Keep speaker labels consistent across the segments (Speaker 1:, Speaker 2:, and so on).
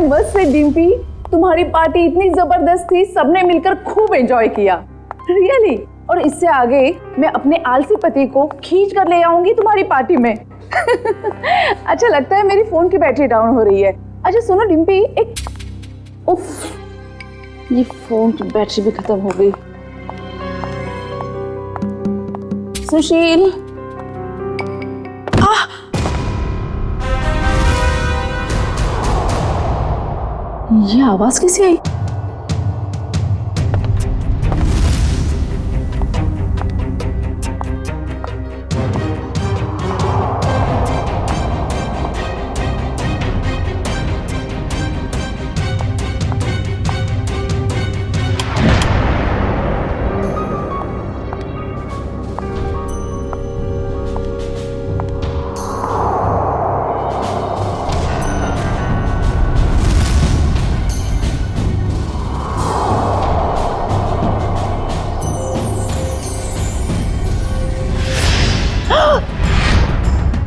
Speaker 1: मस्त है डिम्पी, तुम्हारी पार्टी इतनी जबरदस्त थी, सबने मिलकर खूब एंजॉय किया। रियली। और इससे आगे मैं अपने आलसी पति को खींच कर ले आऊंगी तुम्हारी पार्टी में। अच्छा लगता है मेरी फोन की बैटरी डाउन हो रही है। अच्छा सुनो डिम्पी, एक उफ, ये फोन की बैटरी भी खत्म हो गई। सुशील, ये आवाज कैसे आई?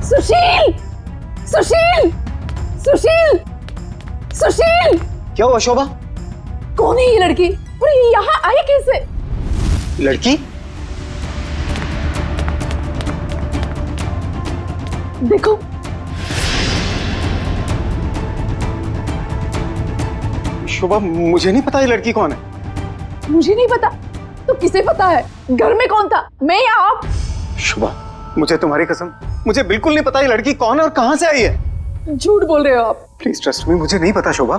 Speaker 1: सुशील, सुशील, सुशील, सुशील!
Speaker 2: क्या हुआ शोभा?
Speaker 1: कौन है ये लड़की और ये यहाँ आई कैसे?
Speaker 2: लड़की?
Speaker 1: देखो,
Speaker 2: शोभा मुझे नहीं पता ये लड़की कौन है।
Speaker 1: मुझे नहीं पता तो किसे पता है? घर में कौन था, मैं या आप?
Speaker 2: शोभा मुझे तुम्हारी कसम, मुझे बिल्कुल नहीं पता ये लड़की कौन है और कहां से आई है।
Speaker 1: झूठ बोल रहे हो आप।
Speaker 2: प्लीज ट्रस्ट मी, मुझे नहीं पता शोभा।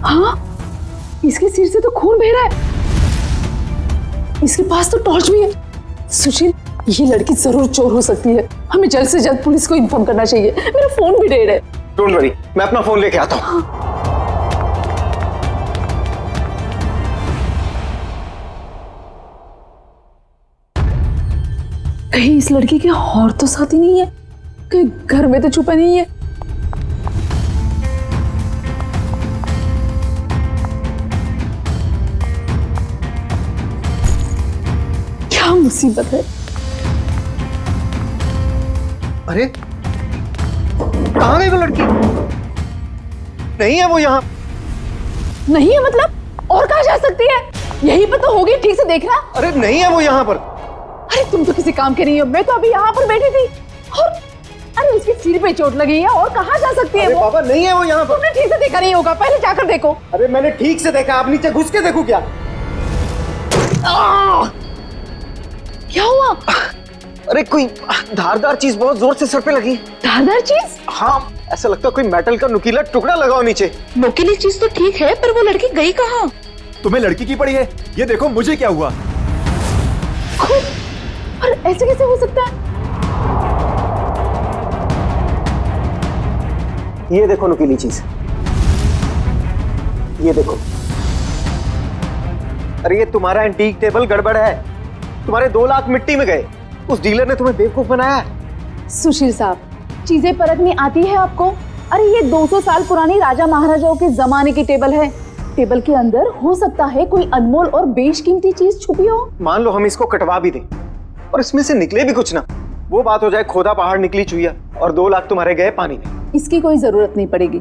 Speaker 1: हाँ, इसके सिर से तो खून बह रहा है। इसके पास तो टॉर्च भी है। सुशील, ये लड़की जरूर चोर हो सकती है। हमें जल्द से जल्द पुलिस को इन्फॉर्म करना चाहिए। मेरा फोन भी डेड है।
Speaker 2: डोंट वरी, मैं अपना फोन लेके आता हूँ।
Speaker 1: कहीं इस लड़की के और तो साथी नहीं है? कहीं घर में तो छुपा नहीं है? क्या मुसीबत है।
Speaker 2: अरे कहाँ गई वो लड़की? नहीं है वो यहाँ।
Speaker 1: नहीं है मतलब? और कहाँ जा सकती है? यहीं पर तो होगी, ठीक से देखना।
Speaker 2: अरे नहीं है वो यहाँ पर।
Speaker 1: अरे तुम तो किसी काम के नहीं हो। मैं तो अभी यहाँ पर बैठी थी और अरे उसके सिर पे चोट लगी है। और कहाँ जा सकती है वो?
Speaker 2: पापा नहीं है वो यहाँ पर।
Speaker 1: तुमने ठीक से देखा नहीं होगा, पहले जाकर देखो।
Speaker 2: अरे मैंने ठीक से देखा, आप नीचे घुस के देखो क्या?
Speaker 1: क्या हुआ?
Speaker 2: अरे कोई धारदार चीज बहुत जोर से सर पे लगी।
Speaker 1: धारदार चीज?
Speaker 2: हाँ, ऐसा लगता है कोई मेटल का नुकीला टुकड़ा लगाओ नीचे।
Speaker 1: नुकीली चीज तो ठीक है, पर वो लड़की गई कहाँ?
Speaker 3: तुम्हें लड़की की पड़ी है? ये देखो मुझे क्या हुआ।
Speaker 1: और ऐसे कैसे हो सकता है?
Speaker 2: ये देखो नुकीली चीज, ये देखो। अरे ये तुम्हारा एंटीक टेबल गड़बड़ है। तुम्हारे 2 लाख मिट्टी में गए। उस डीलर ने तुम्हें बेवकूफ बनाया है।
Speaker 1: सुशील साहब, चीजें परखनी आती है आपको? अरे ये 200 साल पुरानी राजा महाराजाओं के जमाने की टेबल है। टेबल के अंदर हो सकता है कोई अनमोल और बेशकीमती चीज छुपी हो।
Speaker 2: मान लो हम इसको कटवा भी दें और इसमें से निकले भी कुछ ना, वो बात हो जाए खोदा पहाड़ निकली चुईया और 2 लाख तुम्हारे गए पानी में।
Speaker 1: इसकी कोई जरूरत नहीं पड़ेगी,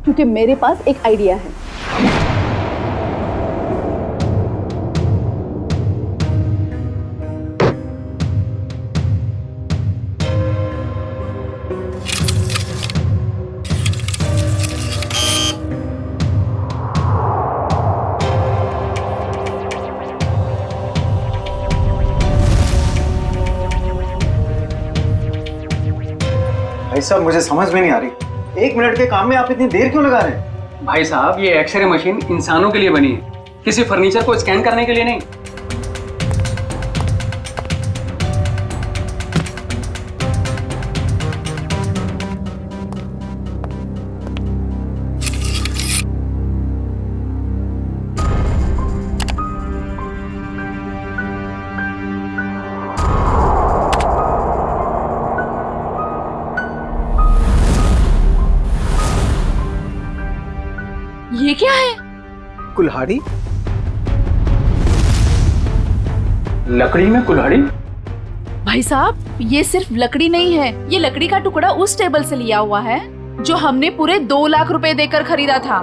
Speaker 1: क्योंकि मेरे पास एक आइडिया है।
Speaker 2: भाई साहब मुझे समझ में नहीं आ रही, 1 मिनट के काम में आप इतनी देर क्यों लगा रहे हैं?
Speaker 4: भाई साहब, ये एक्सरे मशीन इंसानों के लिए बनी है, किसी फर्नीचर को स्कैन करने के लिए नहीं।
Speaker 1: ये क्या है?
Speaker 2: कुल्हाड़ी?
Speaker 4: लकड़ी में कुल्हाड़ी?
Speaker 1: भाई साहब, ये सिर्फ लकड़ी नहीं है, ये लकड़ी का टुकड़ा उस टेबल से लिया हुआ है जो हमने पूरे 2 लाख रुपए देकर खरीदा था।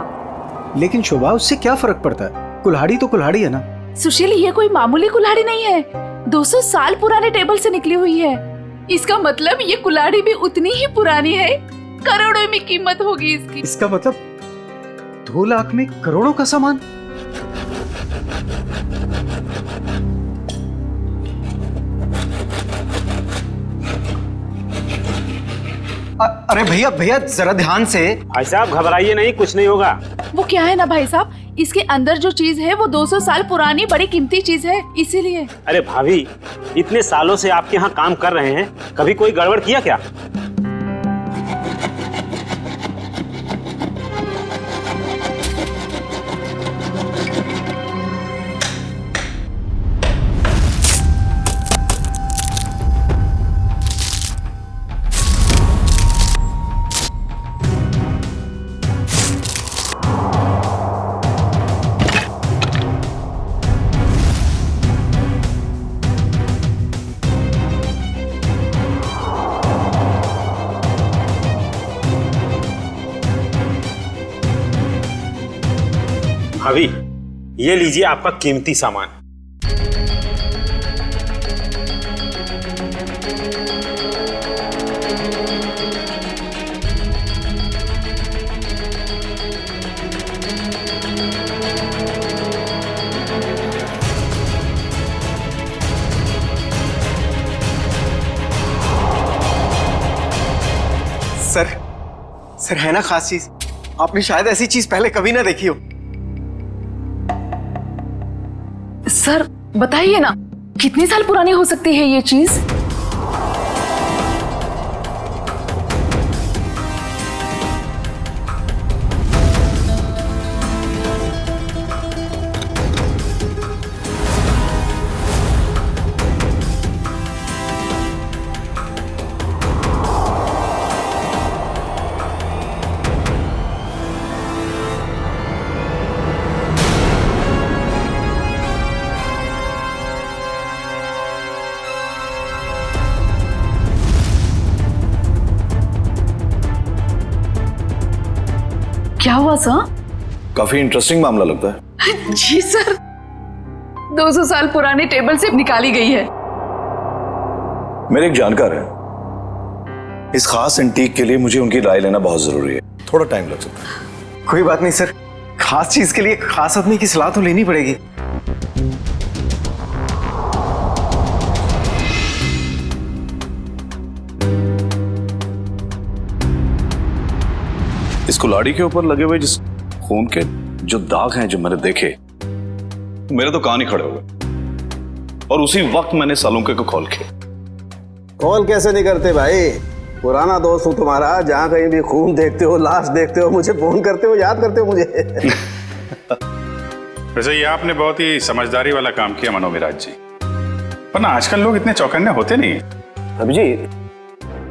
Speaker 2: लेकिन शोभा, उससे क्या फर्क पड़ता है? कुल्हाड़ी तो कुल्हाड़ी है ना।
Speaker 1: सुशील, ये कोई मामूली कुल्हाड़ी नहीं है, 200 साल पुराने टेबल से निकली हुई है। इसका मतलब ये कुल्हाड़ी भी उतनी ही पुरानी है, करोड़ों में कीमत होगी इसकी।
Speaker 2: इसका मतलब 2 लाख में करोड़ों का सामान। अरे भैया भैया, जरा ध्यान से।
Speaker 5: भाई साहब घबराइए नहीं, कुछ नहीं होगा।
Speaker 1: वो क्या है ना भाई साहब, इसके अंदर जो चीज है वो 200 साल पुरानी बड़ी कीमती चीज है, इसीलिए।
Speaker 5: अरे भाभी, इतने सालों से आपके यहाँ काम कर रहे हैं, कभी कोई गड़बड़ किया क्या? भाभी, ये लीजिए आपका कीमती सामान।
Speaker 2: सर है ना खास चीज? आपने शायद ऐसी चीज पहले कभी ना देखी हो।
Speaker 1: सर बताइए ना, कितने साल पुरानी हो सकती है ये चीज? क्या हुआ सर?
Speaker 6: काफी इंटरेस्टिंग मामला लगता है।
Speaker 1: जी सर, 200 साल पुराने टेबल से निकाली गई है।
Speaker 6: मेरे एक जानकार है, इस खास एंटीक के लिए मुझे उनकी राय लेना बहुत जरूरी है, थोड़ा टाइम लग सकता है।
Speaker 2: कोई बात नहीं सर, खास चीज के लिए खास आदमी की सलाह तो लेनी पड़ेगी।
Speaker 6: इस कुल्हाड़ी के ऊपर लगे हुए जिस खून के जो दाग हैं जो मैंने देखे, मेरे तो कान ही खड़े हो गए। और उसी वक्त मैंने सालुंके को कॉल किया।
Speaker 7: कॉल कैसे नहीं करते भाई, पुराना दोस्त हूँ तुम्हारा, जहाँ कहीं भी खून देखते हो, लाश देखते हो, मुझे फोन करते हो, याद करते हो मुझे।
Speaker 8: वैसे ये आपने बहुत ही समझदारी वाला काम किया मनोविराज जी, वरना आजकल लोग इतने चौकन्ने होते नहीं।
Speaker 7: अभिजीत,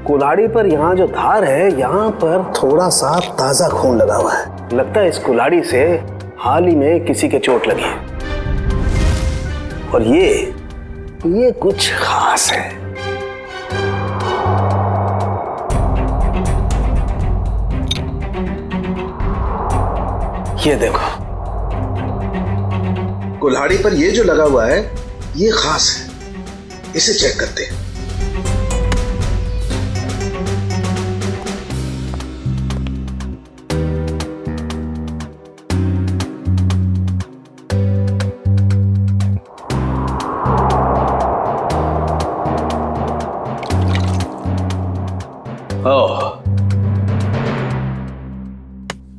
Speaker 7: कुल्हाड़ी पर यहाँ जो धार है, यहाँ पर थोड़ा सा ताजा खून लगा हुआ है। लगता है इस कुल्हाड़ी से हाल ही में किसी के चोट लगी है। और ये कुछ खास है। ये देखो, कुल्हाड़ी पर ये जो लगा हुआ है ये खास है, इसे चेक करते हैं।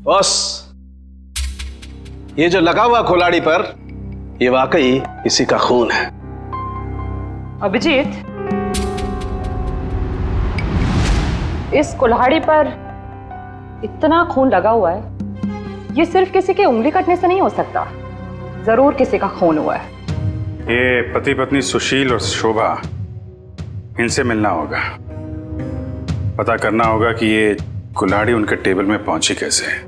Speaker 9: बस ये जो लगा हुआ कुल्हाड़ी पर, ये वाकई किसी का खून है।
Speaker 10: अभिजीत, इस कुल्हाड़ी पर इतना खून लगा हुआ है, ये सिर्फ किसी के उंगली कटने से नहीं हो सकता, जरूर किसी का खून हुआ है।
Speaker 8: ये पति पत्नी सुशील और शोभा, इनसे मिलना होगा, पता करना होगा कि ये कुल्हाड़ी उनके टेबल में पहुंची कैसे।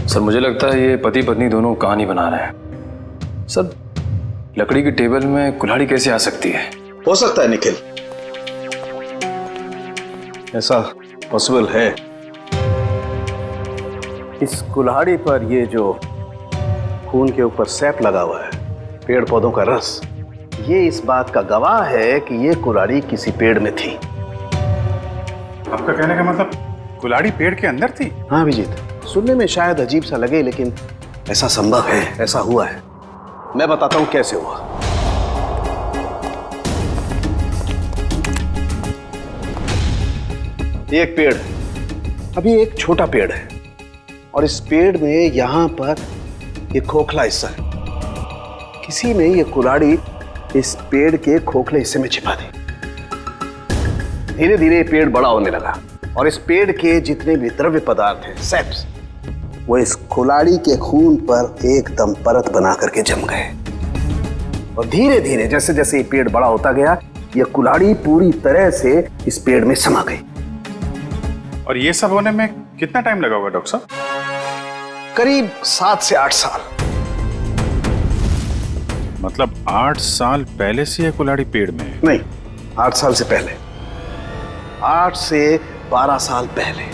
Speaker 11: सर मुझे लगता है ये पति पत्नी दोनों कहानी बना रहे हैं। सर
Speaker 4: लकड़ी की टेबल में कुल्हाड़ी कैसे आ सकती है?
Speaker 6: हो सकता है निखिल, ऐसा पॉसिबल है।
Speaker 7: इस कुल्हाड़ी पर ये जो खून के ऊपर सैप लगा हुआ है, पेड़ पौधों का रस, ये इस बात का गवाह है कि ये कुल्हाड़ी किसी पेड़ में थी।
Speaker 8: आपका कहने का मतलब कुल्हाड़ी पेड़ के अंदर थी?
Speaker 7: हाँ अभिजीत, सुनने में शायद अजीब सा लगे लेकिन ऐसा संभव है, ऐसा हुआ है। मैं बताता हूं कैसे हुआ। एक पेड़, अभी एक छोटा पेड़ है और इस पेड़ में यहां पर एक खोखला हिस्सा है। किसी ने ये कुल्हाड़ी इस पेड़ के खोखले हिस्से में छिपा दी। धीरे धीरे ये पेड़ बड़ा होने लगा और इस पेड़ के जितने भी द्रव्य पदार्थ हैं, सेप्स, वो इस कुल्हाड़ी के खून पर एकदम परत बना करके जम गए। और धीरे धीरे जैसे जैसे ये पेड़ बड़ा होता गया, ये कुल्हाड़ी पूरी तरह से इस पेड़ में समा गई।
Speaker 8: और ये सब होने में कितना टाइम लगा होगा डॉक्टर साहब?
Speaker 7: करीब 7 से 8 साल।
Speaker 8: मतलब 8 साल पहले से ये कुल्हाड़ी पेड़ में है?
Speaker 7: नहीं, 8 साल से पहले, 8 से 12 साल पहले।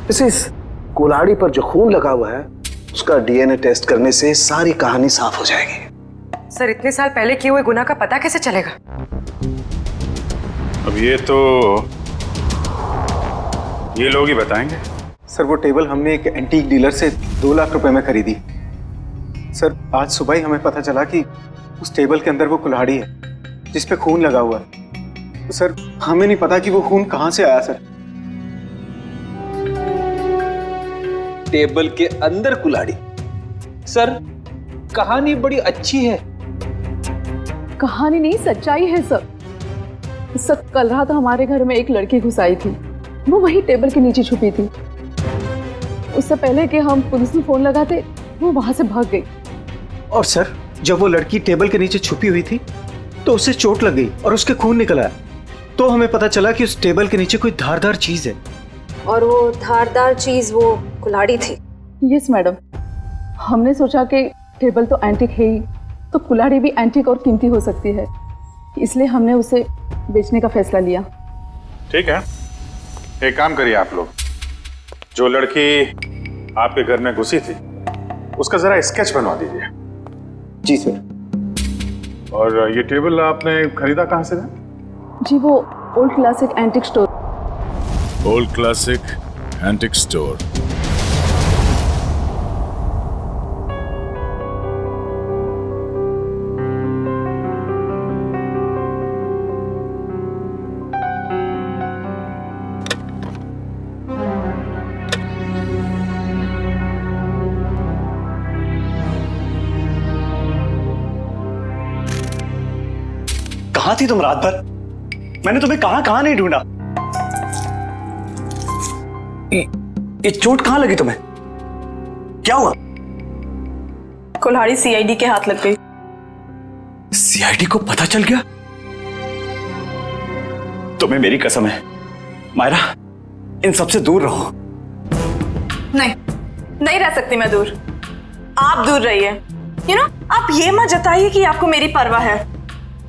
Speaker 7: इस कुल्हाड़ी पर जो खून लगा हुआ है, उसका डीएनए टेस्ट करने से सारी कहानी साफ हो जाएगी।
Speaker 10: सर, इतने साल पहले किए हुए गुनाह का पता कैसे चलेगा?
Speaker 8: अब ये लोग ही बताएंगे।
Speaker 2: सर वो टेबल हमने एक एंटीक डीलर से 2 लाख रुपए में खरीदी। सर आज सुबह ही हमें पता चला कि उस टेबल के अंदर वो कुल्हाड़ी है जिस पे खून लगा हुआ है। तो सर हमें नहीं पता कि वो खून कहां से आया। सर
Speaker 9: टेबल के अंदर कुल्हाड़ी? सर कहानी बड़ी अच्छी है।
Speaker 1: कहानी नहीं, सच्चाई है सर। सर कल रात हमारे घर में एक लड़की घुस आई थी, वो वही टेबल के नीचे छुपी थी। उससे पहले कि हम पुलिस में फोन लगाते, वो वहां से भाग गई।
Speaker 2: और सर जब वो लड़की टेबल के नीचे छुपी हुई थी तो उसे चोट लग गई और उसके खून निकल आया। तो हमें पता चला कि उस टेबल के नीचे कोई धारदार चीज है।
Speaker 11: और वो धारदार चीज वो कुल्हाड़ी थी।
Speaker 1: यस मैडम, हमने सोचा कि टेबल तो एंटीक है ही, तो कुल्हाड़ी भी एंटीक और कीमती हो सकती है, इसलिए हमने उसे बेचने का फैसला लिया।
Speaker 8: ठीक है, एक काम करिए आप लोग, जो लड़की आपके घर में घुसी थी उसका जरा स्केच बनवा दीजिए।
Speaker 2: जी सर।
Speaker 8: और ये टेबल आपने खरीदा कहाँ से था?
Speaker 1: जी वो old classic antique store.
Speaker 12: Old classic antique store.
Speaker 3: कहां थी तुम रात भर? मैंने तुम्हें कहां नहीं ढूंढा। ये चोट कहां लगी तुम्हें? क्या हुआ?
Speaker 11: कुल्हाड़ी सीआईडी के हाथ लग गई।
Speaker 3: सीआईडी को पता चल गया? तुम्हें मेरी कसम है मायरा, इन सबसे दूर रहो।
Speaker 11: नहीं रह सकती मैं दूर। आप दूर रहिए। आप ये मत जताइए कि आपको मेरी परवाह है।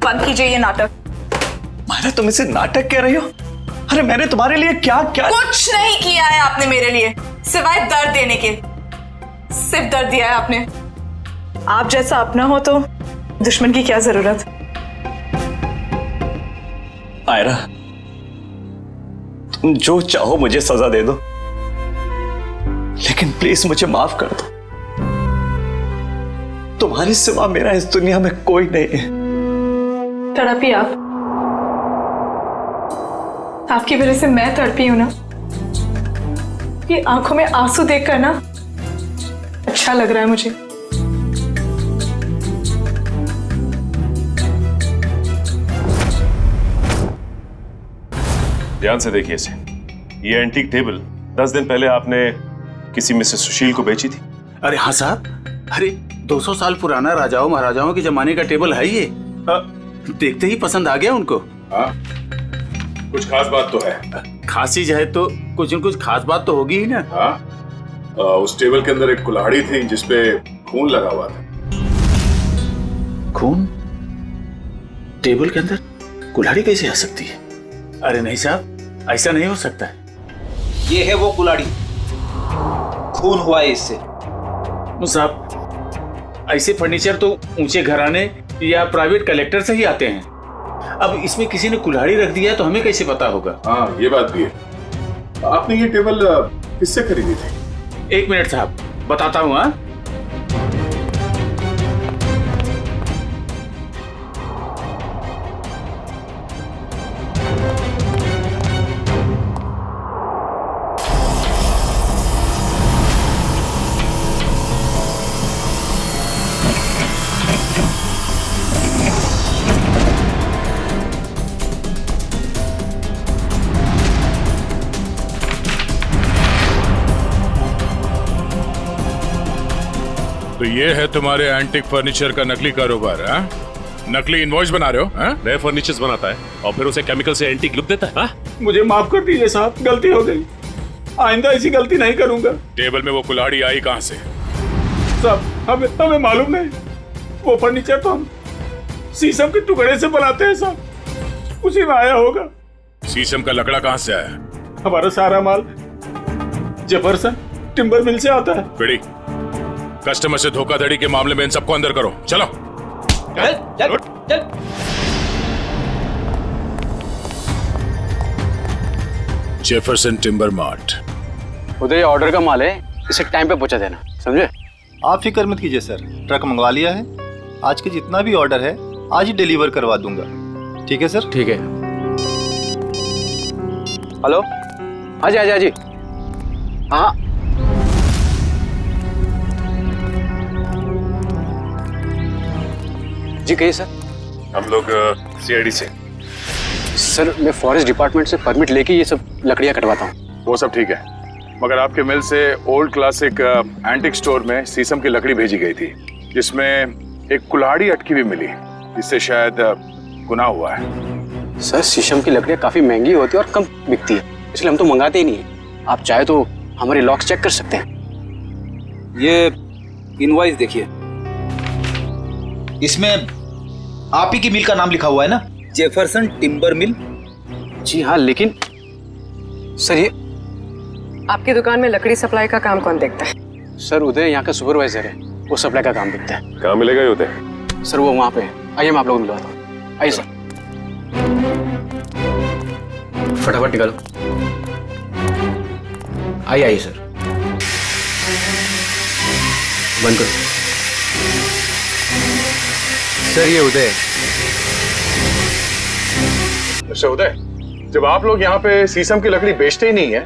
Speaker 11: बंद कीजिए ये नाटक।
Speaker 3: मायरा तुम इसे नाटक कह रही हो? अरे मैंने तुम्हारे लिए क्या
Speaker 11: कुछ नहीं किया है आपने मेरे लिए, सिवाय दर्द देने के। सिर्फ दर्द दिया है आपने। आप जैसा अपना हो तो दुश्मन की क्या जरूरत।
Speaker 3: मायरा तुम जो चाहो मुझे सजा दे दो, लेकिन प्लीज मुझे माफ कर दो। तुम्हारे सिवा मेरा इस दुनिया में कोई नहीं है।
Speaker 11: तड़पी आपकी वजह से मैं तड़पी हूं ना। ये आंखों में आंसू देखकर ना अच्छा लग रहा है मुझे।
Speaker 12: ध्यान से देखिए इसे। ये एंटीक टेबल 10 दिन पहले आपने किसी मिसेस सुशील को बेची थी।
Speaker 13: अरे हाँ साहब, अरे 200 साल पुराना राजाओं महाराजाओं के जमाने का टेबल है ये। देखते ही पसंद आ गया उनको।
Speaker 12: हाँ, कुछ खास बात तो है।
Speaker 13: खास चीज है तो कुछ न कुछ खास बात तो होगी ही ना।
Speaker 12: हाँ, उस टेबल के अंदर एक कुल्हाड़ी थी जिसपे खून लगा हुआ था।
Speaker 13: खून? टेबल के अंदर कुल्हाड़ी कैसे आ सकती है? अरे नहीं साहब, ऐसा नहीं हो सकता है।
Speaker 9: ये है वो कुल्हाड़ी, खून हुआ है इससे।
Speaker 13: साहब, ऐसे फर्नीचर तो ऊंचे घराने या प्राइवेट कलेक्टर से ही आते हैं। अब इसमें किसी ने कुल्हाड़ी रख दिया तो हमें कैसे पता होगा?
Speaker 12: हाँ, ये बात भी है। आपने ये टेबल किससे खरीदी थी?
Speaker 13: 1 मिनट साहब, बताता हूँ। हाँ,
Speaker 8: तो ये है तुम्हारे एंटिक फर्नीचर का नकली कारोबार? हाँ, नकली इनवॉइस बना रहे हो? हाँ?
Speaker 12: नए फर्नीचर्स बनाता है और फिर उसे केमिकल से एंटीक लुक देता है। हाँ?
Speaker 13: मुझे माफ कर दीजिए साहब, गलती हो गई। आइंदा ऐसी गलती नहीं करूंगा।
Speaker 8: टेबल में वो कुल्हाड़ी आई कहाँ से?
Speaker 13: साहब, हमें मालूम नहीं। वो फर्नीचर तो हम शीशम के टुकड़े से बनाते हैं साहब, उसी में आया होगा।
Speaker 8: शीशम का लकड़ा कहाँ से आया?
Speaker 13: हमारा सारा माल जेफरसन टिम्बर मिल से आता है।
Speaker 8: बिड़ी, कस्टमर से धोखाधड़ी के मामले में इन सबको अंदर करो। चलो
Speaker 9: चल चल चल।
Speaker 8: Jefferson timber mart.
Speaker 4: उधर ऑर्डर का माल है, इसे टाइम पे पहुंचा देना, समझे?
Speaker 14: आप फिक्र मत कीजिए सर, ट्रक मंगवा लिया है। आज के जितना भी ऑर्डर है आज ही डिलीवर करवा दूंगा। ठीक है सर?
Speaker 4: ठीक है। हेलो, हाँ जी। हाँ, जी कहिए सर।
Speaker 12: हम लोग सीआईडी से।
Speaker 4: सर, मैं फॉरेस्ट डिपार्टमेंट से परमिट लेके ये सब लकड़ियाँ कटवाता हूँ।
Speaker 12: वो सब ठीक है, मगर आपके मिल से ओल्ड क्लासिक एंटिक स्टोर में शीशम की लकड़ी भेजी गई थी, जिसमें एक कुल्हाड़ी अटकी भी मिली, जिससे शायद गुनाह हुआ है।
Speaker 4: सर, शीशम की लकड़ियाँ काफी महंगी होती है और कम बिकती है, इसलिए हम तो मंगाते ही नहीं है। आप चाहे तो हमारे लॉक्स चेक कर सकते हैं।
Speaker 9: ये इनवॉइस देखिए, इसमें आप ही की मिल का नाम लिखा हुआ है ना, जेफरसन टिम्बर मिल।
Speaker 4: जी हाँ, लेकिन सर ये
Speaker 10: आपकी दुकान में लकड़ी सप्लाई का काम कौन देखता है?
Speaker 4: सर, उदय यहाँ का सुपरवाइजर है, वो सप्लाई का काम देखता है।
Speaker 12: कहाँ मिलेगा ये उदय?
Speaker 4: सर, वो वहाँ पे है। आइए, मैं आप लोगों को मिलवाता हूँ। आइए सर, फटाफट निकालो। आइए सर, बंद करो।
Speaker 14: सर, ये उदय।
Speaker 12: अच्छा उदय, जब आप लोग यहाँ पे शीशम की लकड़ी बेचते ही नहीं है,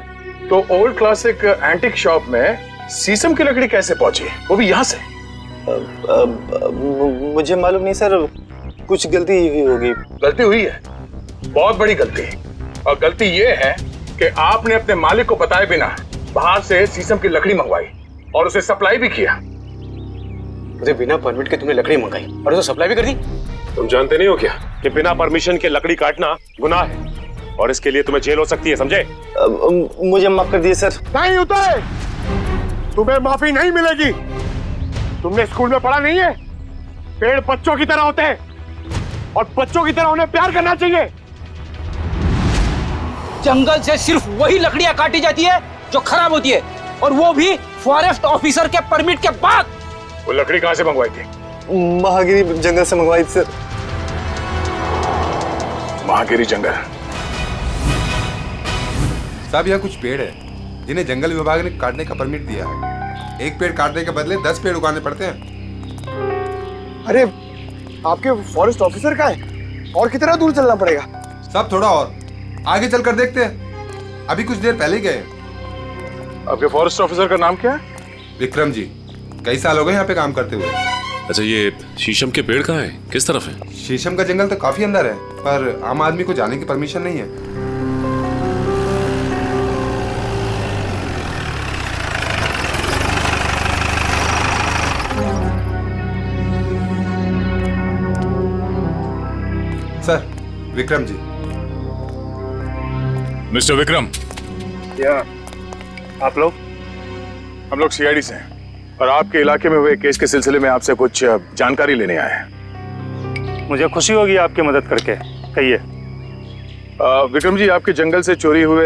Speaker 12: तो ओल्ड क्लासिक एंटिक शॉप में शीशम की लकड़ी कैसे पहुंची, वो भी यहाँ से?
Speaker 14: मुझे मालूम नहीं सर, कुछ गलती हुई होगी।
Speaker 12: गलती हुई है, बहुत बड़ी गलती। और गलती ये है कि आपने अपने मालिक को बताए बिना बाहर से शीशम की लकड़ी मंगवाई और उसे सप्लाई भी किया।
Speaker 4: उदय, बिना परमिट के तुमने लकड़ी मंगाई और उसे सप्लाई भी कर दी।
Speaker 12: तुम जानते नहीं हो क्या कि बिना परमिशन के लकड़ी काटना गुनाह है और इसके लिए तुम्हें जेल हो सकती है, समझे?
Speaker 14: मुझे माफ कर दिए सर।
Speaker 12: नहीं उदय, तुम्हें माफी नहीं मिलेगी। तुमने स्कूल में पढ़ा नहीं है, पेड़ बच्चों की तरह होते हैं और बच्चों की तरह उन्हें प्यार करना चाहिए।
Speaker 9: जंगल से सिर्फ वही लकड़ियां काटी जाती है जो खराब होती है, और वो भी फॉरेस्ट ऑफिसर के परमिट के बाद।
Speaker 12: वो लकड़ी कहाँ से मंगवाई थी?
Speaker 14: महागिरी जंगल से मंगवाई थी सर।
Speaker 12: महागिरी जंगल?
Speaker 15: साहब, यहाँ कुछ पेड़ है जिन्हें जंगल विभाग ने काटने का परमिट दिया है। एक पेड़ काटने के बदले 10 पेड़ उगाने पड़ते हैं।
Speaker 14: अरे, आपके फॉरेस्ट ऑफिसर का है और कितना दूर चलना पड़ेगा?
Speaker 15: साहब, थोड़ा और आगे चलकर देखते हैं, अभी कुछ देर पहले गए।
Speaker 12: आपके फॉरेस्ट ऑफिसर का नाम क्या है?
Speaker 15: विक्रम जी, कई साल हो गए यहाँ पे काम करते हुए।
Speaker 12: अच्छा, ये शीशम के पेड़ कहाँ है, किस तरफ है?
Speaker 15: शीशम का जंगल तो काफी अंदर है, पर आम आदमी को जाने की परमिशन नहीं है। सर, विक्रम जी।
Speaker 8: मिस्टर विक्रम।
Speaker 12: या आप लोग? हम लोग सीआईडी से हैं और आपके इलाके में हुए केस के सिलसिले में आपसे कुछ जानकारी लेने आए हैं।
Speaker 13: मुझे खुशी होगी आपकी मदद करके। कहिए।
Speaker 12: विक्रम जी, आपके जंगल से चोरी हुए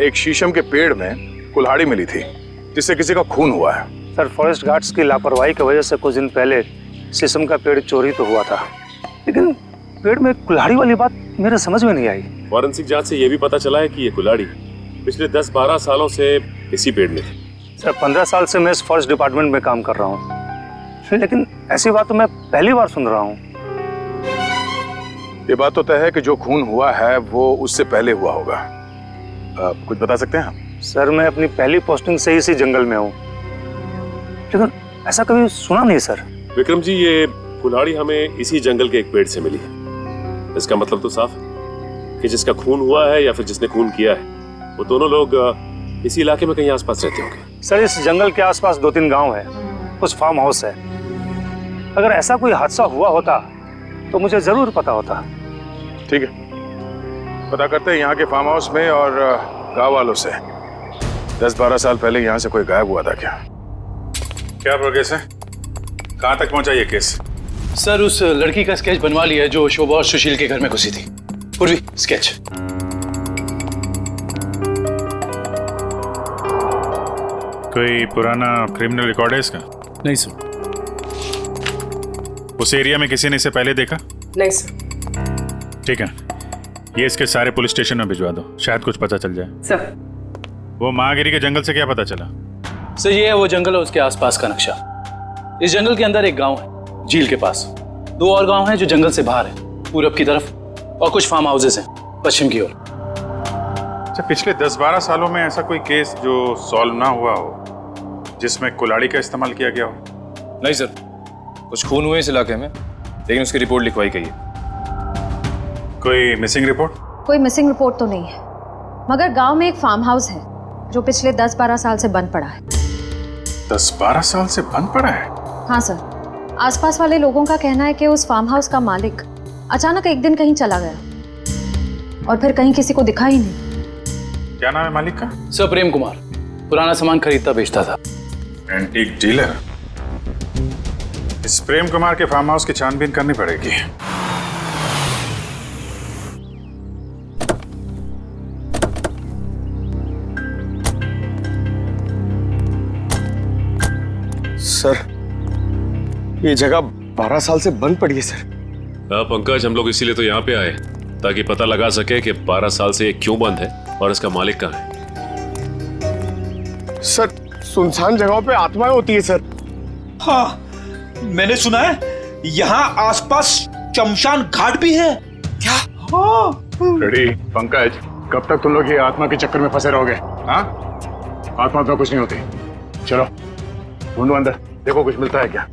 Speaker 12: एक शीशम के पेड़ में कुल्हाड़ी मिली थी जिससे किसी का खून हुआ है।
Speaker 13: सर, फॉरेस्ट गार्ड्स की लापरवाही की वजह से कुछ दिन पहले शीशम का पेड़ चोरी तो हुआ था, लेकिन पेड़ में कुल्हाड़ी वाली बात मेरे समझ में नहीं आई।
Speaker 16: फॉरेंसिक जांच से यह भी पता चला है कि ये कुल्हाड़ी पिछले 10-12 सालों से इसी पेड़ में थी।
Speaker 13: सर, 15 साल से मैं इस फॉरेस्ट डिपार्टमेंट में काम कर रहा हूँ, लेकिन ऐसी बात तो मैं पहली बार सुन रहा हूँ।
Speaker 12: ये बात तो तय है कि जो खून हुआ है वो उससे पहले हुआ होगा। कुछ बता सकते हैं आप?
Speaker 13: सर, मैं अपनी पहली पोस्टिंग से इसी जंगल में हूँ, लेकिन ऐसा कभी सुना नहीं सर।
Speaker 16: विक्रम जी, ये कुल्हाड़ी हमें इसी जंगल के एक पेड़ से मिली है। इसका मतलब तो साफ है कि जिसका खून हुआ है या फिर जिसने खून किया है वो दोनों लोग इसी इलाके में कहीं आसपास रहते होंगे।
Speaker 13: सर, इस जंगल के आसपास 2-3 गांव है, कुछ फार्म हाउस है। अगर ऐसा कोई हादसा हुआ होता तो मुझे जरूर पता होता।
Speaker 12: ठीक है, पता करते हैं यहाँ के फार्म हाउस में और गांव वालों से 10-12 साल पहले यहाँ से कोई गायब हुआ था क्या?
Speaker 8: क्या प्रोग्रेस है? कहाँ तक पहुँचा ये केस?
Speaker 3: सर, उस लड़की का स्केच बनवा लिया है जो शोभा और सुशील के घर में घुसी थी। पूर्वी, स्केच।
Speaker 8: कोई पुराना क्रिमिनल रिकॉर्ड है इसका?
Speaker 3: नहीं सर।
Speaker 8: उस एरिया में किसी ने इसे पहले देखा?
Speaker 11: नहीं सर।
Speaker 8: ठीक है, ये इसके सारे पुलिस स्टेशन में भिजवा दो, शायद कुछ पता चल जाए।
Speaker 11: सर,
Speaker 8: वो महागिरी के जंगल से क्या पता चला?
Speaker 3: सर, ये है वो जंगल और उसके आसपास का नक्शा। इस जंगल के अंदर एक गांव है झील के पास, 2 और गांव हैं जो जंगल से बाहर है पूरब की तरफ, और कुछ फार्म हाउसेस हैं पश्चिम की ओर।
Speaker 8: अच्छा, पिछले 10-12 सालों में ऐसा कोई केस जो सॉल्व ना हुआ हो जिसमें कुल्हाड़ी का इस्तेमाल किया गया हो?
Speaker 17: नहीं सर, कुछ खून हुए इस इलाके में, लेकिन उसकी रिपोर्ट लिखवाई गई है।
Speaker 8: कोई मिसिंग रिपोर्ट?
Speaker 18: कोई मिसिंग रिपोर्ट तो नहीं है, मगर गांव में एक फार्म हाउस है जो पिछले 10-12 साल से बंद पड़ा है।
Speaker 8: 10-12 साल से बंद पड़ा है?
Speaker 18: हाँ सर, आसपास वाले लोगों का कहना है कि उस फार्म हाउस का मालिक अचानक एक दिन कहीं चला गया और फिर कहीं किसी को दिखा ही नहीं।
Speaker 8: क्या नाम है मालिक का?
Speaker 3: सर, प्रेम कुमार। पुराना सामान खरीदता बेचता था।
Speaker 8: Antique dealer? इस प्रेम कुमार के फार्म हाउस की छानबीन करनी पड़ेगी।
Speaker 2: सर, ये जगह 12 साल से बंद पड़ी है सर।
Speaker 16: हाँ पंकज, हम लोग इसीलिए तो यहाँ पे आए ताकि पता लगा सके कि 12 साल से ये क्यों बंद है और इसका मालिक कहाँ है।
Speaker 2: सर, सुनसान जगहों पे आत्माएं होती है सर।
Speaker 9: हाँ, मैंने सुना है यहाँ आसपास शमशान घाट भी है। क्या? हाँ।
Speaker 12: रेडी पंकज, कब तक तुम लोग ये आत्मा के चक्कर में फंसे रहोगे? हाँ, आत्मा तो कुछ नहीं होती। चलो ढूंढो अंदर, देखो कुछ मिलता है क्या।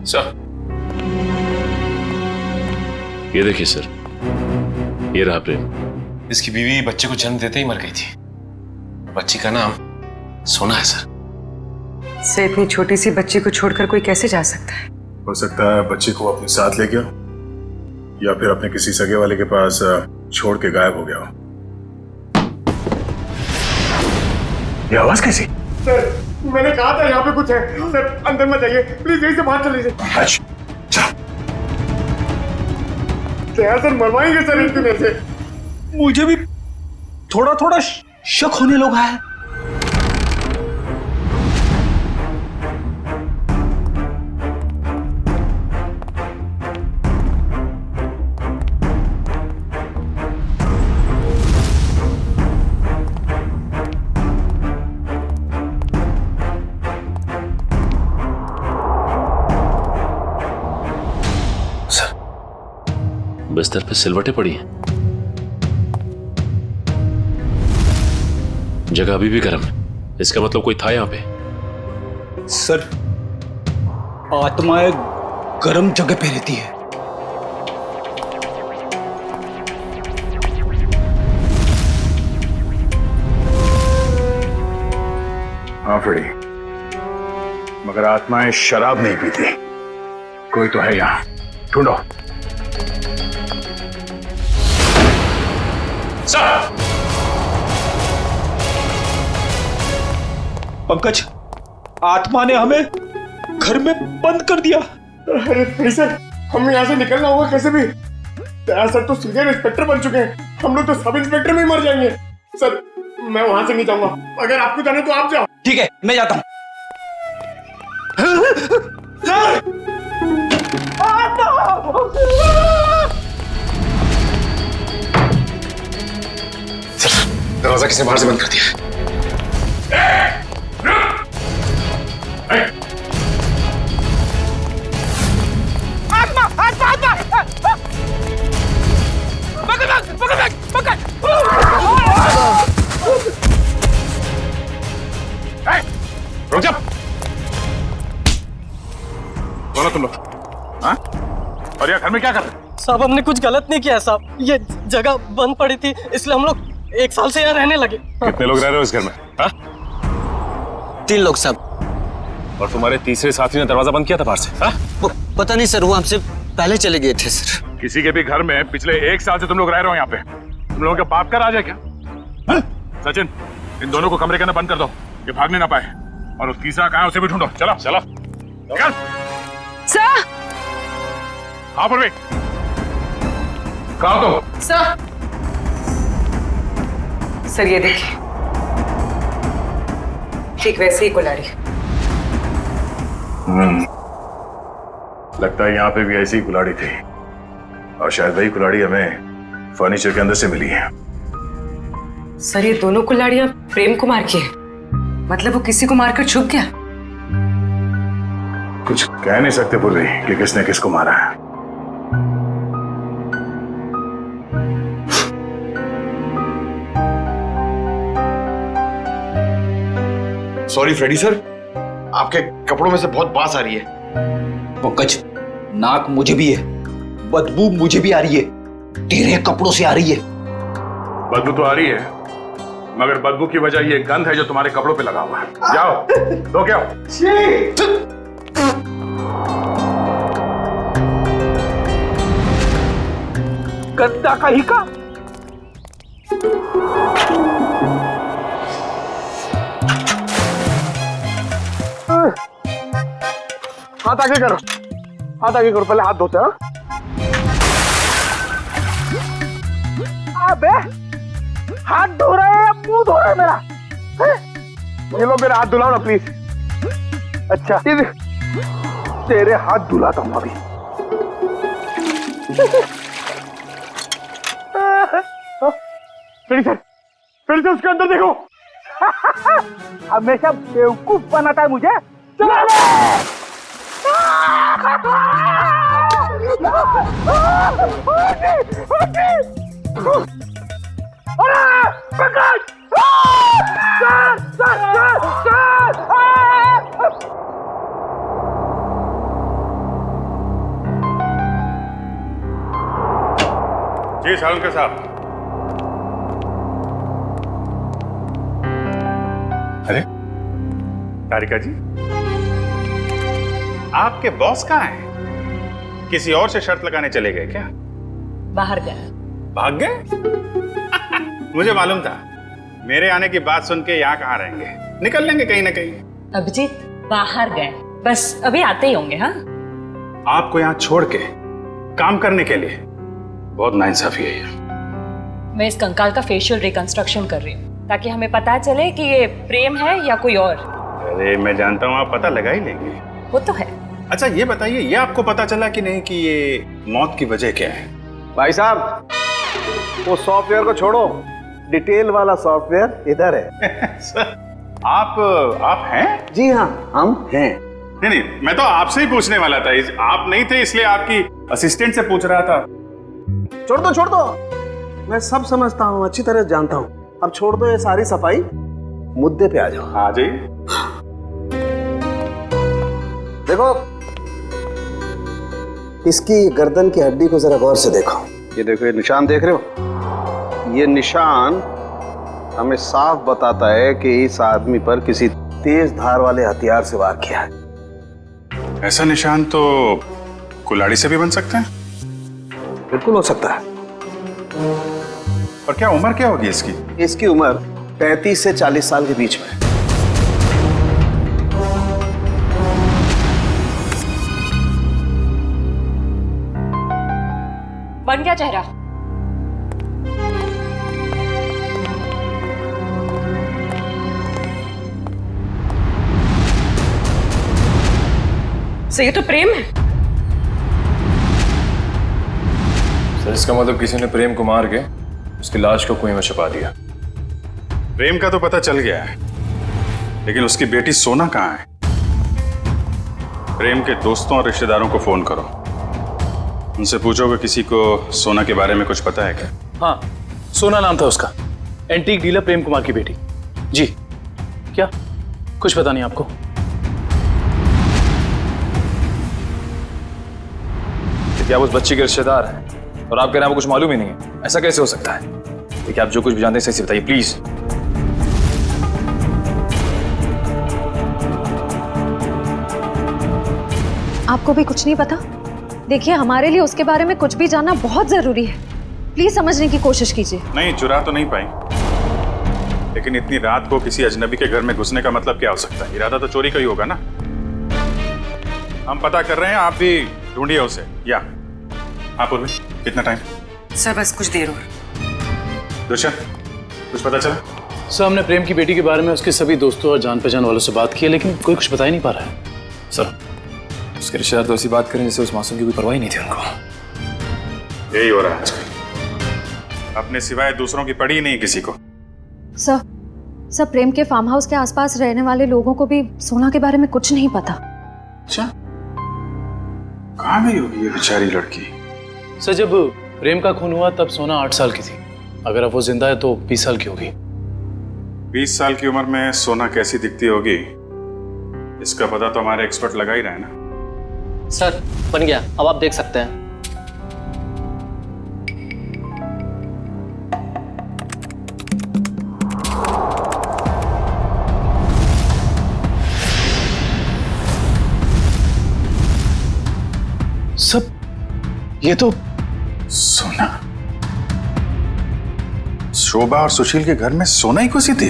Speaker 16: सर, ये देखिए सर, ये रहा प्रेम।
Speaker 17: इसकी बीवी बच्चे को जन्म देते ही मर गई थी। बच्ची का नाम सोना है सर।
Speaker 11: से इतनी छोटी सी बच्ची को छोड़कर कोई कैसे जा सकता है?
Speaker 12: हो सकता है बच्ची को अपने साथ ले गया या फिर अपने किसी सगे वाले के पास छोड़ के गायब हो गया हो। ये आवाज कैसी?
Speaker 2: सर, मैंने कहा था यहाँ पे कुछ है। सर, अंदर मत जाइए प्लीज, यहीं से बाहर चले जाइए।
Speaker 12: अच्छा,
Speaker 2: यार सर, मरवाएंगे सर एक दिन ऐसे।
Speaker 9: मुझे भी थोड़ा थोड़ा शक होने लगा है।
Speaker 16: बिस्तर पे सिलवटें पड़ी हैं। जगह अभी भी गर्म है, इसका मतलब कोई था यहाँ पे।
Speaker 2: सर,
Speaker 9: आत्माएं गर्म जगह पे रहती है।
Speaker 12: हाँ फ्रेडी, मगर आत्माएं शराब नहीं पीती। कोई तो है यहाँ, ढूंढो।
Speaker 9: सर! पंकज, आत्मा ने हमें घर में बंद कर दिया।
Speaker 13: अरे फ्रेडी सर, हमें यहाँ से निकलना होगा कैसे भी। दया सर तो सीनियर इंस्पेक्टर बन चुके हैं, हम लोग तो सब इंस्पेक्टर में ही मर जाएंगे। सर मैं वहां से नहीं जाऊंगा, अगर आपको जाना तो आप जाओ।
Speaker 9: ठीक है, मैं जाता हूं।
Speaker 17: दरवाजा किसने बाहर से बंद कर दिया?
Speaker 13: आत्मा आत्मा आत्मा
Speaker 12: रुक जा। कौन हो तुम लोग? हाँ? और यहाँ घर में क्या कर रहे हो?
Speaker 19: साहब हमने कुछ गलत नहीं किया साहब, ये जगह बंद पड़ी थी इसलिए हम लोग 1 साल से यहाँ रहने लगे।
Speaker 12: कितने लोग रह रहे हो इस घर में? हाँ?
Speaker 19: 3 लोग साहब।
Speaker 16: और तुम्हारे तीसरे साथी ने दरवाजा बंद किया था बाहर से? हाँ?
Speaker 19: पता नहीं सर, वो हमसे पहले चले गए थे सर।
Speaker 12: किसी के भी घर में पिछले 1 साल से तुम लोग रह रहे हो यहाँ पे? तुम लोगों के बाप का राज है क्या? हाँ? सचिन, इन दोनों को कमरे के अंदर बंद कर दो, ये भागने ना पाए। और वो तीसरा कहाँ है उसे भी ढूंढो। चलो चलो निकल।
Speaker 11: सर!
Speaker 12: हाँ परवीन, कहाँ तुम?
Speaker 10: सर ये देखिए, ठीक वैसे ही कुल्हाड़ी।
Speaker 12: लगता है यहाँ पे भी ऐसी ही कुल्हाड़ी थी, और शायद वही कुल्हाड़ी हमें फर्नीचर के अंदर से मिली है।
Speaker 10: सर ये दोनों कुल्हाड़ियां प्रेम कुमार की है, मतलब वो किसी को मारकर छुप गया।
Speaker 12: कुछ कह नहीं सकते पूर्वी कि किसने किसको मारा है।
Speaker 17: सॉरी फ्रेडी सर, आपके कपड़ों में से बहुत बास आ रही है।
Speaker 9: पंकज, नाक मुझे भी है, बदबू मुझे भी आ रही है, तेरे कपड़ों से आ रही है।
Speaker 12: बदबू तो आ रही है, मगर बदबू की वजह ये गंध है जो तुम्हारे कपड़ों पे लगा हुआ है। जाओ धो के आओ।
Speaker 13: गद्दा का ही का। हाथ आगे करो, हाथ आगे करो, पहले हाथ धोते हैं। अबे हाथ धो रहे हैं, मुंह धो रहे हैं मेरा। ये लो मेरा हाथ धुलाओ ना प्लीज। अच्छा तेरे हाथ धुलाता हूं अभी। फिर से उसके अंदर देखो। हमेशा बेवकूफ बनाता है मुझे। चलो
Speaker 12: जी सालुंके साहब। अरे तारिका जी, आपके बॉस कहाँ हैं? किसी और से शर्त लगाने चले गए क्या?
Speaker 10: बाहर गए।
Speaker 12: भाग गए? मुझे मालूम था, मेरे आने की बात सुन के यहाँ कहाँ रहेंगे, निकल लेंगे कहीं ना कहीं।
Speaker 10: अभिजीत बाहर गए, बस अभी आते ही होंगे। हाँ
Speaker 12: आपको यहाँ छोड़ के काम करने के लिए बहुत नाइंसाफी है ये।
Speaker 10: मैं इस कंकाल का फेशियल रिकंस्ट्रक्शन कर रही हूँ ताकि हमें पता चले कि ये प्रेम है या कोई और।
Speaker 12: अरे मैं जानता हूँ आप पता लगा ही लेंगे।
Speaker 10: वो तो है।
Speaker 12: अच्छा ये बताइए, ये आपको पता चला कि नहीं कि ये मौत की वजह क्या है?
Speaker 7: भाई साहब वो सॉफ्टवेयर को छोड़ो, डिटेल वाला सॉफ्टवेयर इधर है।
Speaker 12: सर आप हैं?
Speaker 7: जी हाँ हम हैं।
Speaker 12: नहीं, मैं तो आपसे ही पूछने वाला था, आप नहीं थे इसलिए आपकी असिस्टेंट से पूछ रहा था।
Speaker 7: छोड़ दो, मैं सब समझता हूँ, अच्छी तरह जानता हूँ। अब छोड़ दो ये सारी सफाई, मुद्दे पे आ जाओ।
Speaker 12: हाँ जी।
Speaker 7: देखो इसकी गर्दन की हड्डी को जरा गौर से देखो। ये देखो, ये निशान देख रहे हो? ये निशान हमें साफ बताता है कि इस आदमी पर किसी तेज धार वाले हथियार से वार किया है।
Speaker 8: ऐसा निशान तो कुल्हाड़ी से भी बन सकते हैं?
Speaker 7: बिल्कुल हो सकता है।
Speaker 8: और क्या उम्र क्या होगी इसकी?
Speaker 7: इसकी उम्र 35 से 40 साल के बीच में।
Speaker 10: बन गया चेहरा? सर ये तो प्रेम है।
Speaker 17: सर इसका मतलब किसी ने प्रेम को मार के उसकी लाश को कुएं में छुपा दिया।
Speaker 8: प्रेम का तो पता चल गया है, लेकिन उसकी बेटी सोना कहाँ है? प्रेम के दोस्तों और रिश्तेदारों को फोन करो, उनसे पूछोगे किसी को सोना के बारे में कुछ पता है क्या?
Speaker 3: हाँ, सोना नाम था उसका, एंटीक डीलर प्रेम कुमार की बेटी। जी क्या कुछ पता नहीं आपको?
Speaker 17: क्या उस बच्ची के रिश्तेदार हैं और आप कह रहे हैं आपको कुछ मालूम ही नहीं है? ऐसा कैसे हो सकता है? देखिए आप जो कुछ भी जानते हैं सही से बताइए प्लीज।
Speaker 18: आपको भी कुछ नहीं पता? देखिए हमारे लिए उसके बारे में कुछ भी जानना बहुत जरूरी है। प्लीज समझने की कोशिश कीजिए।
Speaker 8: नहीं, चुरा तो नहीं पाई, लेकिन इतनी रात को किसी अजनबी के घर में घुसने का मतलब क्या हो सकता है? इरादा तो चोरी का ही होगा ना। हम पता कर रहे हैं, आप भी ढूंढिए उसे। या हाँ पूर्वी, कितना टाइम?
Speaker 10: सर बस कुछ देर और।
Speaker 8: दुष्यंत, कुछ पता चला?
Speaker 3: सर हमने प्रेम की बेटी के बारे में उसके सभी दोस्तों और जान पहचान वालों से बात की है, लेकिन कोई कुछ बता ही नहीं पा रहा है।
Speaker 17: सर उसके रिश्तेदार तो ऐसी बात करें जैसे उस मासूम की कोई परवाह ही नहीं थी उनको।
Speaker 8: यही हो रहा है आजकल, अपने सिवाय दूसरों की पड़ी नहीं किसी को।
Speaker 18: सर प्रेम के फार्म हाउस के आसपास रहने वाले लोगों को भी सोना के बारे में कुछ नहीं पता।
Speaker 8: अच्छा, कहाँ गई होगी ये बेचारी लड़की?
Speaker 3: सर जब प्रेम का खून हुआ तब सोना 8 साल की थी। अगर अब वो जिंदा है तो 20 साल की होगी।
Speaker 8: 20 साल की उम्र में सोना कैसी दिखती होगी, इसका पता तो हमारे एक्सपर्ट लगा ही रहे हैं ना।
Speaker 19: सर बन गया, अब आप देख सकते हैं।
Speaker 3: सब ये तो
Speaker 8: सोना, शोभा और सुशील के घर में सोना ही घुसी थी।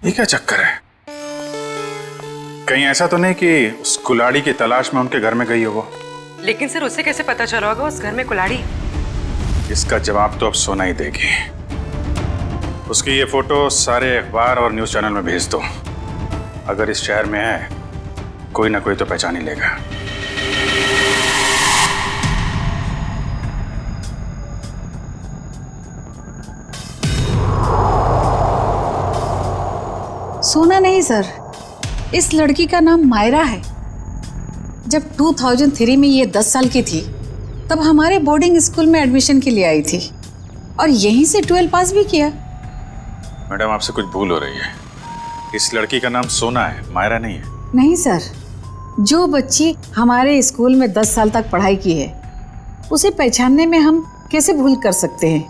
Speaker 8: ये क्या चक्कर है? कहीं ऐसा तो नहीं कि उस कुल्हाड़ी की तलाश में उनके घर में गई हो वो?
Speaker 10: लेकिन सर उसे कैसे पता चला होगा उस घर में कुल्हाड़ी?
Speaker 8: इसका जवाब तो अब सोना ही देगी। उसकी ये फोटो सारे अखबार और न्यूज चैनल में भेज दो। अगर इस शहर में है कोई ना कोई तो पहचान ही लेगा।
Speaker 20: सोना नहीं सर, इस लड़की का नाम मायरा है। जब 2003 में ये 10 साल की थी तब हमारे बोर्डिंग स्कूल में एडमिशन के लिए आई थी और यहीं से 12 पास भी किया।
Speaker 8: मैडम आपसे कुछ भूल हो रही है। इस लड़की का नाम सोना है, मायरा नहीं है।
Speaker 20: नहीं सर, जो बच्ची हमारे स्कूल में 10 साल तक पढ़ाई की है उसे पहचानने में हम कैसे भूल कर सकते हैं?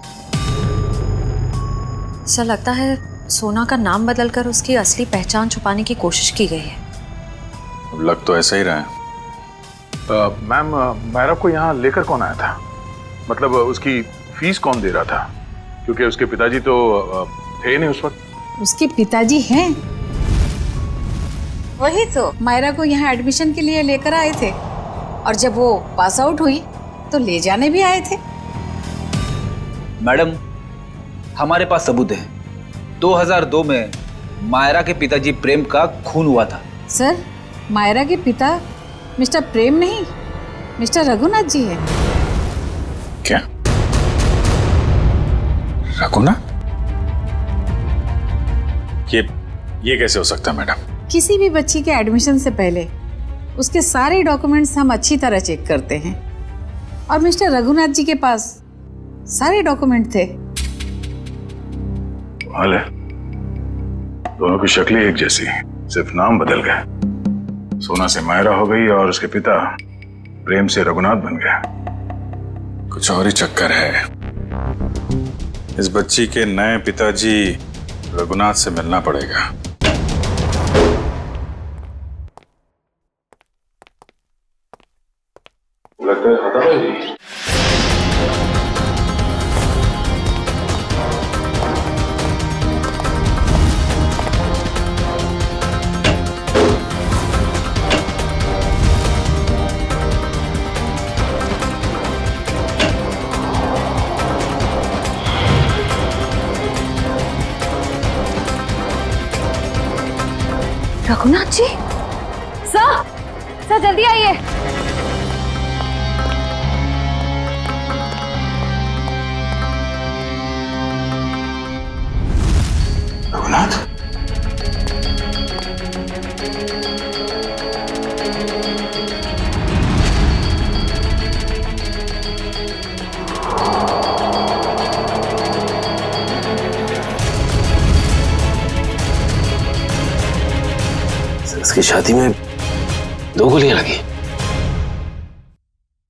Speaker 18: सर लगता है सोना का नाम बदलकर उसकी असली पहचान छुपाने की कोशिश की गई है।
Speaker 8: अब लग तो ऐसा ही रहा है।
Speaker 12: मैम, मायरा को यहाँ लेकर कौन आया था? मतलब उसकी फीस कौन दे रहा था? क्योंकि उसके पिताजी तो थे नहीं उस वक्त।
Speaker 20: उसके पिताजी हैं, वही तो मायरा को यहाँ एडमिशन के लिए लेकर आए थे और जब वो पास आउट हुई तो ले जाने भी आए थे।
Speaker 9: मैडम हमारे पास सबूत है। 2002 में मायरा के पिताजी प्रेम का खून हुआ था।
Speaker 20: सर मायरा के पिता मिस्टर प्रेम नहीं, मिस्टर रघुनाथ जी है।
Speaker 8: क्या? रघुनाथ? ये कैसे हो सकता है मैडम?
Speaker 20: किसी भी बच्ची के एडमिशन से पहले उसके सारे डॉक्यूमेंट्स हम अच्छी तरह चेक करते हैं और मिस्टर रघुनाथ जी के पास सारे डॉक्यूमेंट थे।
Speaker 12: हाल है, दोनों की शक्लें एक जैसी, सिर्फ नाम बदल गए। सोना से मायरा हो गई और उसके पिता प्रेम से रघुनाथ बन गया।
Speaker 8: कुछ और ही चक्कर है। इस बच्ची के नए पिताजी रघुनाथ से मिलना पड़ेगा। लगता है खत्म है जी।
Speaker 18: रघुनाथ जी, सर जल्दी आइए।
Speaker 12: रघुनाथ,
Speaker 4: इसकी छाती में 2 गोलियां लगी।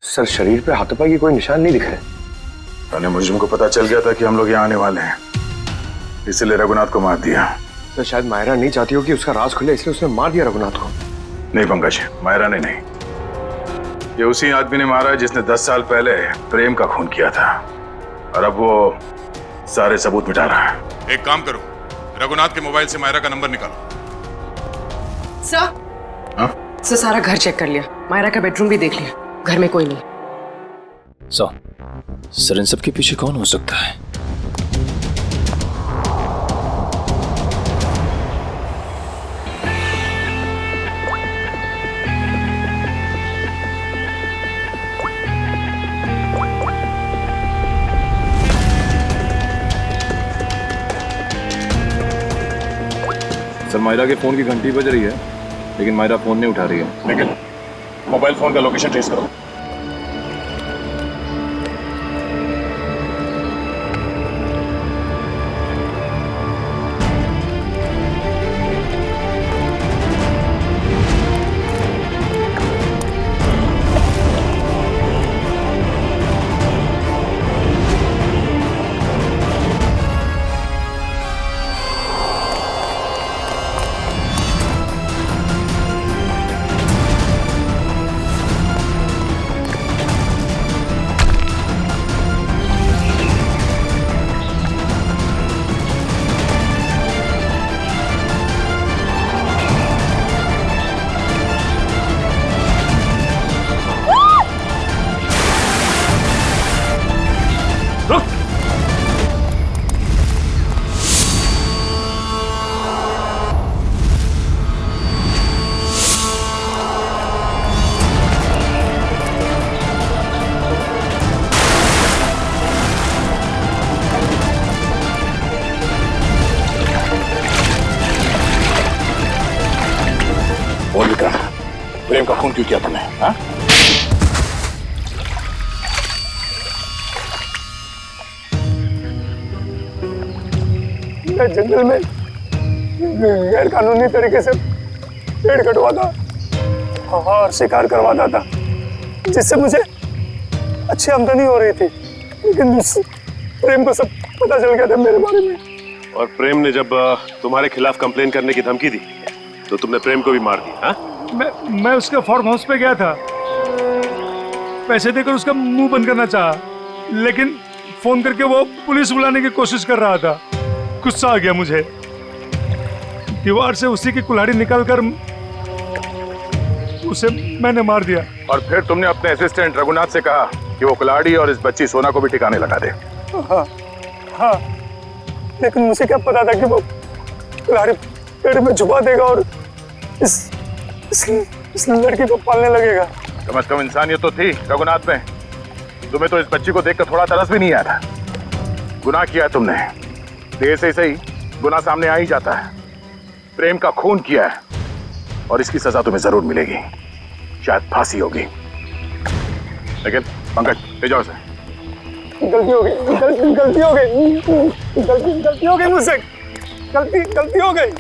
Speaker 12: सर शरीर पे हाथापाई की कोई निशान नहीं दिख रहे। मुझे को पता चल गया था कि हम लोग यहाँ आने वाले हैं, इसलिए रघुनाथ को मार दिया।
Speaker 15: सर शायद मायरा नहीं चाहती हो कि उसका राज खुले, इसलिए उसने मार दिया रघुनाथ को।
Speaker 12: नहीं पंकज, मायरा ने नहीं, ये उसी आदमी ने मारा है जिसने 10 साल पहले प्रेम का खून किया था, और अब वो सारे सबूत मिटा रहा है।
Speaker 8: एक काम करो, रघुनाथ के मोबाइल से मायरा का नंबर निकालो।
Speaker 10: सर सारा घर चेक कर लिया, मायरा का बेडरूम भी देख लिया, घर में कोई नहीं।
Speaker 17: सर इन सब के पीछे कौन हो सकता है? सर मायरा के फोन की घंटी बज रही है, लेकिन मायरा फोन नहीं उठा रही है।
Speaker 12: लेकिन मोबाइल फोन का लोकेशन ट्रेस करो। बोल विक्रम, प्रेम का खून क्यों किया तुमने? हाँ?
Speaker 13: मैं जंगल में गैर कानूनी तरीके से पेड़ कटवाता और शिकार करवाता था, जिससे मुझे अच्छी आमदनी हो रही थी। लेकिन प्रेम को सब पता चल गया था मेरे बारे में।
Speaker 16: और प्रेम ने जब तुम्हारे खिलाफ कंप्लेन करने की धमकी दी तो तुमने प्रेम को भी मार दिया। हाँ?
Speaker 13: मैं उसके फार्म हाउस पे गया था, पैसे देकर उसका मुंह बंद करना चाहा, लेकिन फोन करके वो पुलिस बुलाने की कोशिश कर रहा था। गुस्सा आ गया मुझे, दीवार से उसी की कुल्हाड़ी निकालकर उसे मैंने मार दिया।
Speaker 12: और फिर तुमने अपने असिस्टेंट रघुनाथ से कहा कि वो कुल्हाड़ी और इस बच्ची सोना को भी ठिकाने लगा दे।
Speaker 13: हाँ, लेकिन मुझे क्या पता था कि वो कुल्हाड़ी पेड़ में छुपा देगा और इस लड़की को पालने लगेगा।
Speaker 12: कम से कम इंसानियत तो थी रघुनाथ में। तुम्हें तो इस बच्ची को देखकर थोड़ा तरस भी नहीं आया था। गुनाह किया तुमने, देर से सही गुनाह सामने आ ही जाता है। प्रेम का खून किया है और इसकी सजा तुम्हें जरूर मिलेगी, शायद फांसी होगी। लेकिन पंकज, ले जाओ इसे।
Speaker 13: गलती हो गई, गलती हो गई, गलती हो गई मुझसे, गलती हो गई।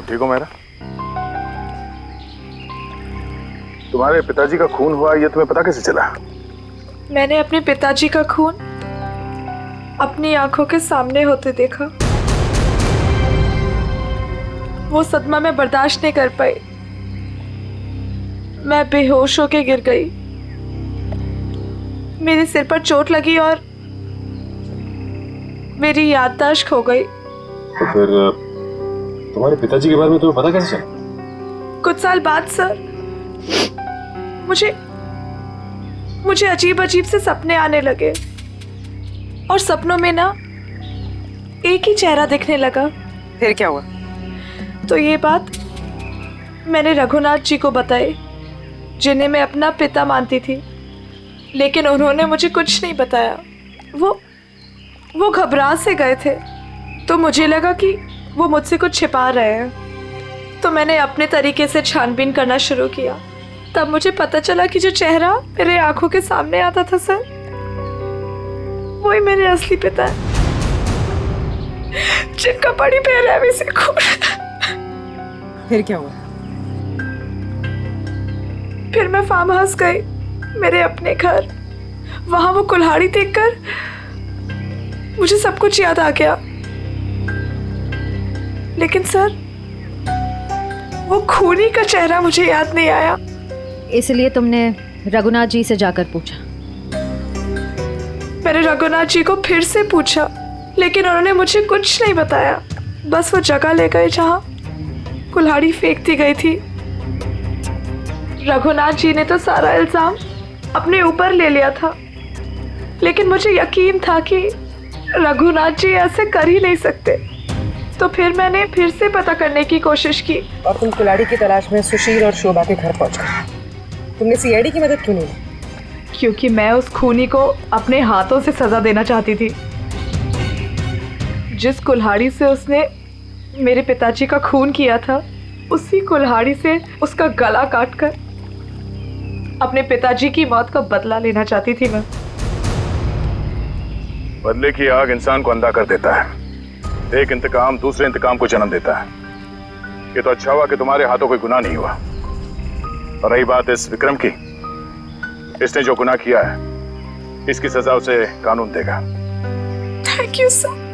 Speaker 12: ठीक हो मेरा? तुम्हारे पिताजी का खून हुआ ये तुम्हें पता कैसे चला?
Speaker 11: मैंने अपने पिताजी का खून अपनी आंखों के सामने होते देखा। वो सदमा मैं बर्दाश्त नहीं कर पाई। मैं बेहोश होके गिर गई। मेरे सिर पर चोट लगी और मेरी याददाश्त खो गई।
Speaker 16: तो फिर तुम्हारे पिताजी के बारे में तुम्हें पता कैसे चला?
Speaker 11: कुछ साल बाद सर, मुझे अजीब अजीब से सपने आने लगे और सपनों में ना एक ही चेहरा दिखने लगा।
Speaker 10: फिर क्या हुआ?
Speaker 11: तो ये बात मैंने रघुनाथ जी को बताई, जिन्हें मैं अपना पिता मानती थी, लेकिन उन्होंने मुझे कुछ नहीं बताया। वो घबरा से गए थे, तो मुझे लगा कि वो मुझसे कुछ छिपा रहे हैं। तो मैंने अपने तरीके से छानबीन करना शुरू किया। तब मुझे पता चला कि जो चेहरा मेरे आंखों के सामने आता था सर, वही मेरे असली पिता है, जिनका बड़ी बेरहमी से खून।
Speaker 10: फिर क्या हुआ?
Speaker 11: फिर मैं फार्म हाउस गई, मेरे अपने घर। वहां वो कुल्हाड़ी देखकर मुझे सब कुछ याद आ गया। लेकिन सर, वो खूनी का चेहरा मुझे याद नहीं आया।
Speaker 18: इसलिए तुमने रघुनाथ जी से जाकर पूछा?
Speaker 11: मैंने रघुनाथ जी को फिर से पूछा, लेकिन उन्होंने मुझे कुछ नहीं बताया। बस वो जगह ले गए जहां कुल्हाड़ी फेंक दी गई थी। रघुनाथ जी ने तो सारा इल्जाम अपने ऊपर ले लिया था, लेकिन मुझे यकीन था कि रघुनाथ जी ऐसे कर ही नहीं सकते। तो फिर मैंने फिर से पता करने की कोशिश की।
Speaker 10: और तुम कुल्हाड़ी की तलाश में सुशील और शोभा के घर पहुंच गए। तुमने सीआईडी की मदद क्यों नहीं ली?
Speaker 11: क्योंकि मैं उस खूनी को अपने हाथों से सजा देना चाहती थी। जिस कुल्हाड़ी से उसने मेरे पिताजी का खून किया था, उसी कुल्हाड़ी से उसका गला काटकर अपने पिताजी की मौत का बदला लेना चाहती थी मैं।
Speaker 12: बदले की आग इंसान को अंधा कर देता है। एक इंतकाम दूसरे इंतकाम को जन्म देता है। ये तो अच्छा हुआ कि तुम्हारे हाथों कोई गुनाह नहीं हुआ। और रही बात इस विक्रम की, इसने जो गुनाह किया है, इसकी सजा उसे कानून देगा।
Speaker 11: Thank you sir.